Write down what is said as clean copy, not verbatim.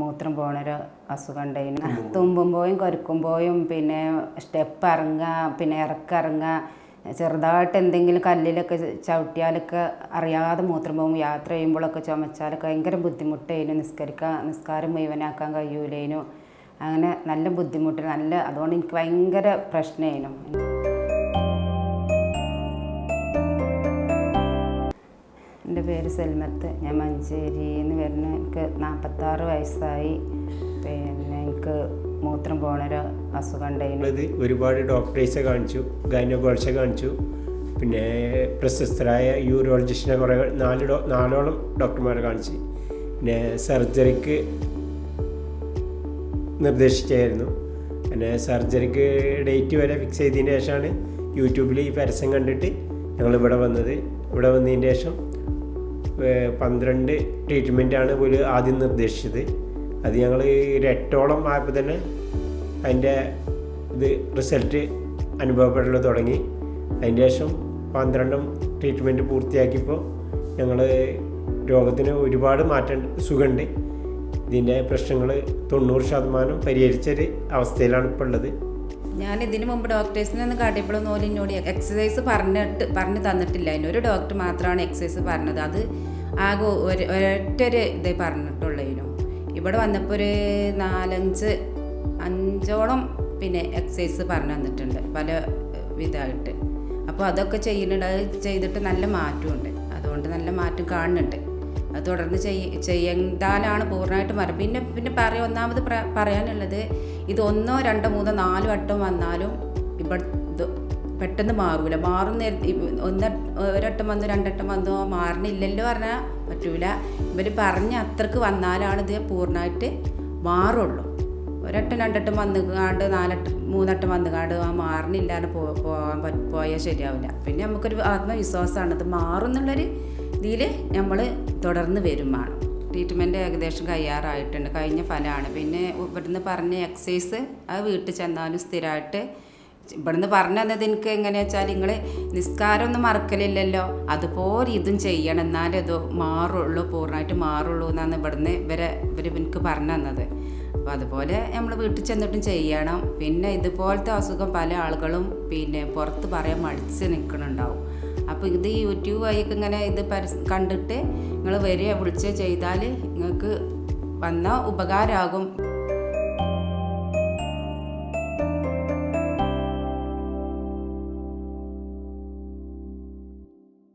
മൂത്രം പോണൊരു അസുഖം ഉണ്ടായിരുന്നു. തുമ്പുമ്പോഴും കൊരുക്കുമ്പോഴും പിന്നെ സ്റ്റെപ്പ് ഇറങ്ങുക, പിന്നെ ഇറക്കിറങ്ങുക, ചെറുതായിട്ട് എന്തെങ്കിലും കല്ലിലൊക്കെ ചവിട്ടിയാലൊക്കെ അറിയാതെ മൂത്രം പോകും. യാത്ര ചെയ്യുമ്പോഴൊക്കെ ചുമച്ചാലൊക്കെ ഭയങ്കര ബുദ്ധിമുട്ടായിരുന്നു. നിസ്കാരം മുഴുവനാക്കാൻ കഴിയൂലേനു. അങ്ങനെ നല്ല ബുദ്ധിമുട്ട്, അതുകൊണ്ട് എനിക്ക് ഭയങ്കര പ്രശ്നമായിരുന്നു. എൻ്റെ പേര് സൽമത്ത്. ഞാൻ മഞ്ചേരിയിൽ നിന്ന് വരുന്ന. എനിക്ക് 46 വയസ്സായി. പിന്നെ എനിക്ക് മൂത്രം പോണൊരു അസുഖം ഉണ്ടായിരുന്നു. ഒരുപാട് ഡോക്ടേഴ്സെ കാണിച്ചു, ഗൈനക്കോളജിസ്റ്റിനെ കാണിച്ചു, പിന്നെ പ്രശസ്തരായ യൂറോളജിസ്റ്റിനെ കുറേ നാലോളം ഡോക്ടർമാരെ കാണിച്ച്, പിന്നെ സർജറിക്ക് നിർദ്ദേശിച്ചായിരുന്നു. പിന്നെ സർജറിക്ക് ഡേറ്റ് വരെ ഫിക്സ് ചെയ്തതിന് ശേഷമാണ് യൂട്യൂബിൽ ഈ പരസ്യം കണ്ടിട്ട് ഞങ്ങളിവിടെ വന്നത്. ഇവിടെ വന്നതിന് ശേഷം 12 ട്രീറ്റ്മെൻറ്റാണ് ഒരു ആദ്യം നിർദ്ദേശിച്ചത്. അത് ഞങ്ങൾ 8ഓളം ആയപ്പോൾ തന്നെ അതിൻ്റെ റിസൾട്ട് അനുഭവപ്പെടൽ തുടങ്ങി. അതിന് ശേഷം 12 ട്രീറ്റ്മെൻറ്റ് പൂർത്തിയാക്കിയപ്പോൾ ഞങ്ങൾ രോഗത്തിന് ഒരുപാട് മാറ്റം, സുഖമുണ്ട്. ഇതിൻ്റെ പ്രശ്നങ്ങൾ 90% പരിഹരിച്ചൊരു അവസ്ഥയിലാണ് ഇപ്പോൾ ഉള്ളത്. ഞാൻ ഇതിനു മുമ്പ് ഡോക്ടേഴ്സിനൊന്നും കാട്ടിയപ്പോഴൊന്നും ഓല് എന്നോട് എക്സസൈസ് പറഞ്ഞു തന്നിട്ടില്ല. അതിനൊരു ഡോക്ടർ മാത്രമാണ് എക്സസൈസ് പറഞ്ഞത്. അത് ആകെ ഒരൊറ്റൊരു ഇതേ പറഞ്ഞിട്ടുള്ളതിനും. ഇവിടെ വന്നപ്പോൾ ഒരു 4-5ഓളം പിന്നെ എക്സസൈസ് പറഞ്ഞു തന്നിട്ടുണ്ട് പല വിധമായിട്ട്. അപ്പോൾ അതൊക്കെ ചെയ്യുന്നുണ്ട്. അത് ചെയ്തിട്ട് നല്ല മാറ്റമുണ്ട്. അതുകൊണ്ട് നല്ല മാറ്റം കാണുന്നുണ്ട്. അത് തുടർന്ന് ചെയ്താലാണ് പൂർണ്ണമായിട്ട് മാറും. പിന്നെ ഒന്നാമത് പറയാനുള്ളത്, ഇത് 1, 2, 3, 4 വട്ടം വന്നാലും ഇവിടെ പെട്ടെന്ന് മാറൂല. ഒരട്ടം വന്നു 2 വട്ടം വന്നു മാറണില്ലല്ലോ പറഞ്ഞാൽ പറ്റൂല. ഇവർ പറഞ്ഞ അത്രക്ക് വന്നാലാണ് ഇത് പൂർണ്ണമായിട്ട് മാറുള്ളൂ. 1 വട്ടം 2 വട്ടം വന്നുകാണ്ട് 3 വട്ടം വന്നുകാണ്ട് മാറണില്ലാന്ന് പോയാൽ ശരിയാവില്ല. പിന്നെ നമുക്കൊരു ആത്മവിശ്വാസമാണ് ഇത് മാറും എന്നുള്ളൊരു ഇതിൽ നമ്മൾ തുടർന്ന് വരും വേണം. ട്രീറ്റ്മെൻറ്റ് ഏകദേശം കഴിയാറായിട്ടുണ്ട്. കഴിഞ്ഞ ഫലമാണ്. പിന്നെ ഇവിടുന്ന് പറഞ്ഞ എക്സസൈസ് അത് വീട്ടിൽ ചെന്നാലും സ്ഥിരമായിട്ട് ഇവിടുന്ന് പറഞ്ഞു തന്നത് എനിക്ക് എങ്ങനെയാ വെച്ചാൽ, നിങ്ങൾ നിസ്കാരമൊന്നും മറക്കലില്ലല്ലോ, അതുപോലെ ഇതും ചെയ്യണം, എന്നാലേ ഇത് മാറുള്ളൂ, പൂർണ്ണമായിട്ട് മാറുള്ളൂ എന്നാണ് ഇവർ എനിക്ക് പറഞ്ഞു തന്നത്. അപ്പോൾ അതുപോലെ നമ്മൾ വീട്ടിൽ ചെന്നിട്ടും ചെയ്യണം. പിന്നെ ഇതുപോലത്തെ അസുഖം പല ആളുകളും പിന്നെ പുറത്ത് പറയാൻ മടിച്ച് നിൽക്കണുണ്ടാവും. അപ്പോൾ ഇത് യൂട്യൂബ് വഴിയൊക്കെ ഇങ്ങനെ ഇത് കണ്ടിട്ട് നിങ്ങൾ വിളിച്ച് ചെയ്താൽ നിങ്ങൾക്ക് വന്ന ഉപകാരമാകും.